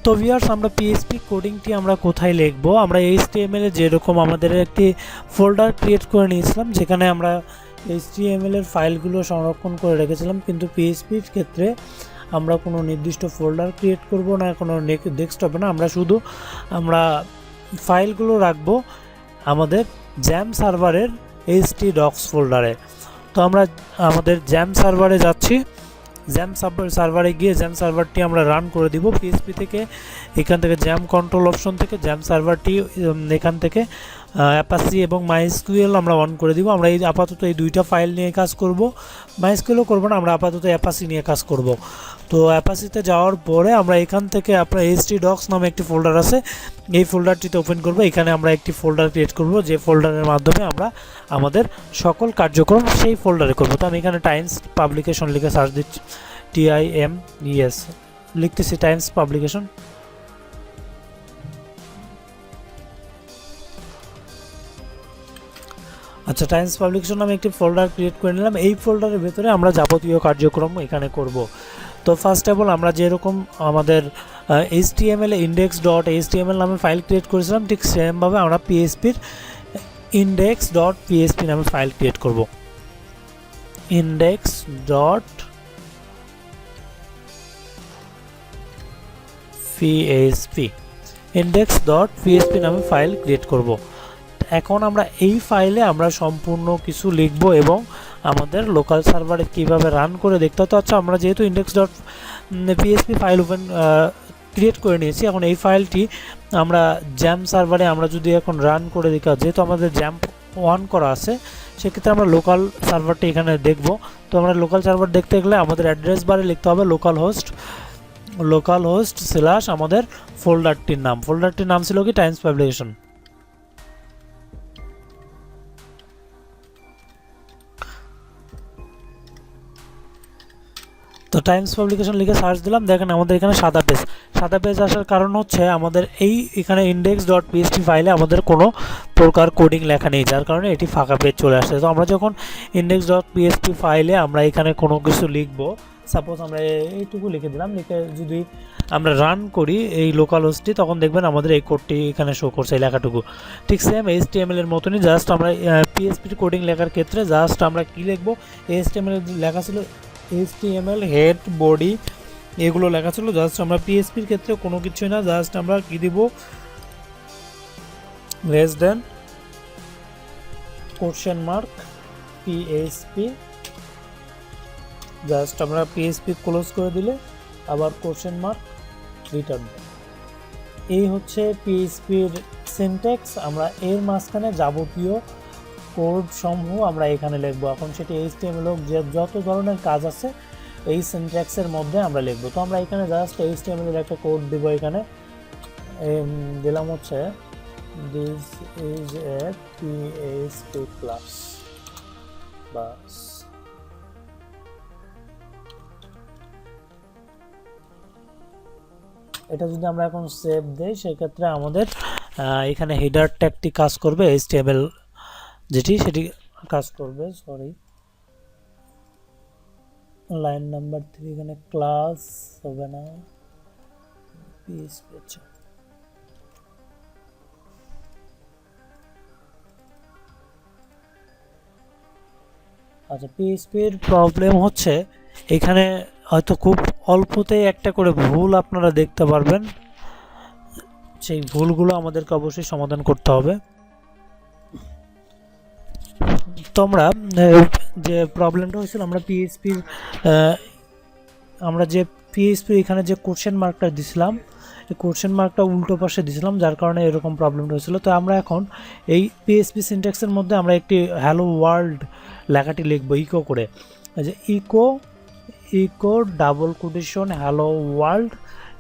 তো ভিউয়ার্স আমরা পিএইচপি কোডিংটি আমরা কোথায় লিখব, আমরা এইচটিএমএল এ যেরকম আমাদের একটি ফোল্ডার ক্রিয়েট করে নিয়েছিলাম যেখানে আমরা এইচটিএমএল এর ফাইলগুলো সংরক্ষণ করে রেখেছিলাম, কিন্তু পিএইচপির ক্ষেত্রে আমরা কোনো নির্দিষ্ট ফোল্ডার ক্রিয়েট করব না, কোনো ডেস্কটপে না, আমরা ফাইলগুলো রাখবো আমাদের জ্যাম সার্ভারের htdocs ফোল্ডারে। তো আমরা আমাদের জ্যাম সার্ভারে যাচ্ছি, জ্যাম সার্ভারে গিয়ে জ্যাম সার্ভারটি আমরা রান করে দিব পিএইচপি থেকে। এখান থেকে জ্যাম কন্ট্রোল অপশন থেকে জ্যাম সার্ভারটি এখান থেকে অ্যাপাচি এবং মাইএসকিউএল আমরা অন করে দিব। আমরা আপাতত এই দুইটা ফাইল নিয়ে কাজ করব, মাইএসকিউএলও করব না, আমরা আপাতত অ্যাপাচি নিয়ে কাজ করব। তো অ্যাপাচিতে যাওয়ার পরে আমরা এখান থেকে আপনার htdocs নামে একটি ফোল্ডার আছে, এই ফোল্ডারটিতে ওপেন করব। এখানে আমরা একটি ফোল্ডার ক্রিয়েট করব, যে ফোল্ডারের মাধ্যমে আমরা আমাদের সকল কার্যক্রম সেই ফোল্ডারে করব। তো আমি এখানে টাইমস পাবলিকেশন লিখে সার্চ দিচ্ছি, TIMES লিখতেছি, টাইমস পাবলিকেশন। আচ্ছা, টাইমস পাবলিকেশন আমি একটি ফোল্ডার ক্রিয়েট করে নিলাম। এই ফোল্ডারের ভেতরে আমরা যাবতীয় কার্যক্রম এখানে করব। তো ফার্স্ট অফ অল আমরা যেরকম আমাদের HTML এ index.html নামে ফাইল ক্রিয়েট করেছিলাম, ঠিক সেমভাবে আমরা পিএইচপির index.php নামে ফাইল ক্রিয়েট করব। index.php নামে ফাইল ক্রিয়েট করব। এখন আমরা এই ফাইলে আমরা সম্পূর্ণ কিছু লিখব এবং আমাদের লোকাল সার্ভারে কিভাবে রান করে দেখতে হতো। আচ্ছা, আমরা যেহেতু index.php ফাইল ওপেন ক্রিয়েট করে নিয়েছি, এখন এই ফাইলটি আমরা জ্যাম সার্ভারে আমরা যদি এখন রান করে দেখি, যেহেতু আমাদের জ্যাম অন করা আছে সেক্ষেত্রে আমরা লোকাল সার্ভারটি এখানে দেখব। তো আমরা লোকাল সার্ভার দেখতে গেলে আমাদের অ্যাড্রেস বারে লিখতে হবে লোকাল হোস্ট স্ল্যাশ আমাদের ফোল্ডারটির নাম ছিল কি টাইমস পাবলিকেশন। তো টাইমস পাবলিকেশন লিখে সার্চ দিলাম, দেখেন আমাদের এখানে সাদা পেজ আসার কারণ হচ্ছে আমাদের এখানে index.php ফাইলে আমাদের কোনো প্রকার কোডিং লেখা নেই, যার কারণে এটি ফাঁকা পেজ চলে আসছে। তো আমরা যখন index.php ফাইলে আমরা এখানে কোনো কিছু লিখবো, সাপোজ আমরা এইটুকু লিখে দিলাম, লিখে যদি আমরা রান করি এই লোকাল হোস্টটি, তখন দেখবেন আমাদের এই কোডটি এখানে শো করছে, এই লেখাটুকু। ঠিক সেম HTML এর মতনই, জাস্ট আমরা PHP কোডিং লেখার ক্ষেত্রে জাস্ট আমরা কি লিখবো, HTML লেখা ছিল HTML হেড বডি এগুলো লেখা ছিল, জাস্ট আমরা পিএইচপির ক্ষেত্রে কোনো কিছুই না, জাস্ট আমরা কি দিব, লেস দেন $, PHP, জাস্ট আমরা পিএইচপি ক্লোজ করে দিলে আবার $, রিটার্ন। এই হচ্ছে পিএইচপির সিনট্যাক্স। আমরা এর মাঝখানে যাবতীয় কোড সমূহ আমরা এখানে লিখবো। এখন সেটি HTML হোক, যে যত ধরনের কাজ আছে এই সিনট্যাক্সের মধ্যে আমরা লিখবো। তো আমরা এখানে জাস্ট HTML এর একটা কোড দিব, এখানে দিলাম হচ্ছে this is a PHP class, বাস। এটা যদি আমরা এখন সেভ দেই সেক্ষেত্রে আমাদের এখানে হেডার ট্যাগটি কাজ করবে, HTML সেটি কাজ করবে। সরি, লাইন নাম্বার 3 এখানে ক্লাস হবে না, PHP। আচ্ছা, PHPর প্রবলেম হচ্ছে এখানে হয়তো খুব অল্পতেই একটা করে ভুল আপনারা দেখতে পারবেন, সেই ভুলগুলো আমাদেরকে অবশ্যই সমাধান করতে হবে। তো আমরা যে প্রবলেমটা হয়েছিল, আমরা পিএইচপির এখানে যে কোশ্চেন মার্কটা দিছিলাম, এই কোশ্চেন মার্কটা উল্টো পাশে দিছিলাম, যার কারণে এরকম প্রবলেমটা হয়েছিল। তো আমরা এখন এই পিএইচপি সিনট্যাক্সের মধ্যে আমরা একটি হ্যালো ওয়ার্ল্ড লেখাটি লিখবো ইকো করে, যে echo double quotation hello world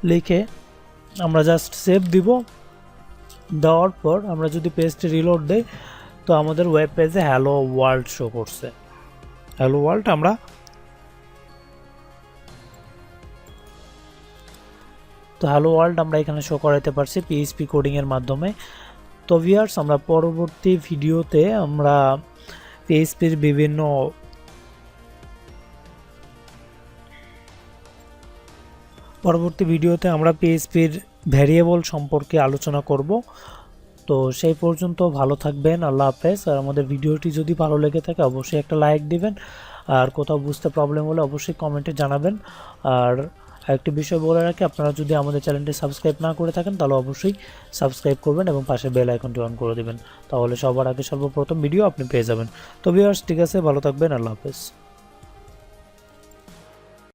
লিখে আমরা জাস্ট সেভ দিব। দেওয়ার পর আমরা যদি পেজটি রিলোড দেই তো আমাদের ওয়েব পেজে হ্যালো ওয়ার্ল্ড শো করছে। হ্যালো ওয়ার্ল্ড আমরা এখানে শো করাতে পারছি পিএইচপি কোডিং এর মাধ্যমে। তো ভিউয়ার্স, আমরা পরবর্তী ভিডিওতে আমরা পিএইচপির বিভিন্ন পরবর্তী ভিডিওতে আমরা পিএইচপির ভ্যারিয়েবল সম্পর্কে আলোচনা করব। তো সেই পর্যন্ত ভালো থাকবেন, আল্লাহ হাফেজ। আর আমাদের ভিডিওটি যদি ভালো লেগে থাকে অবশ্যই একটা লাইক দিবেন, আর কোথাও বুঝতে প্রবলেম হলে অবশ্যই কমেন্টে জানাবেন। আর আরেকটি বিষয় বলে রাখি, আপনারা যদি আমাদের চ্যানেলটি সাবস্ক্রাইব না করে থাকেন তাহলে অবশ্যই সাবস্ক্রাইব করবেন এবং পাশে বেল আইকনটি অন করে দেবেন, তাহলে সবার আগে সর্বপ্রথম ভিডিও আপনি পেয়ে যাবেন। তো ভিউয়ার্স, ঠিক আছে, ভালো থাকবেন, আল্লাহ হাফেজ।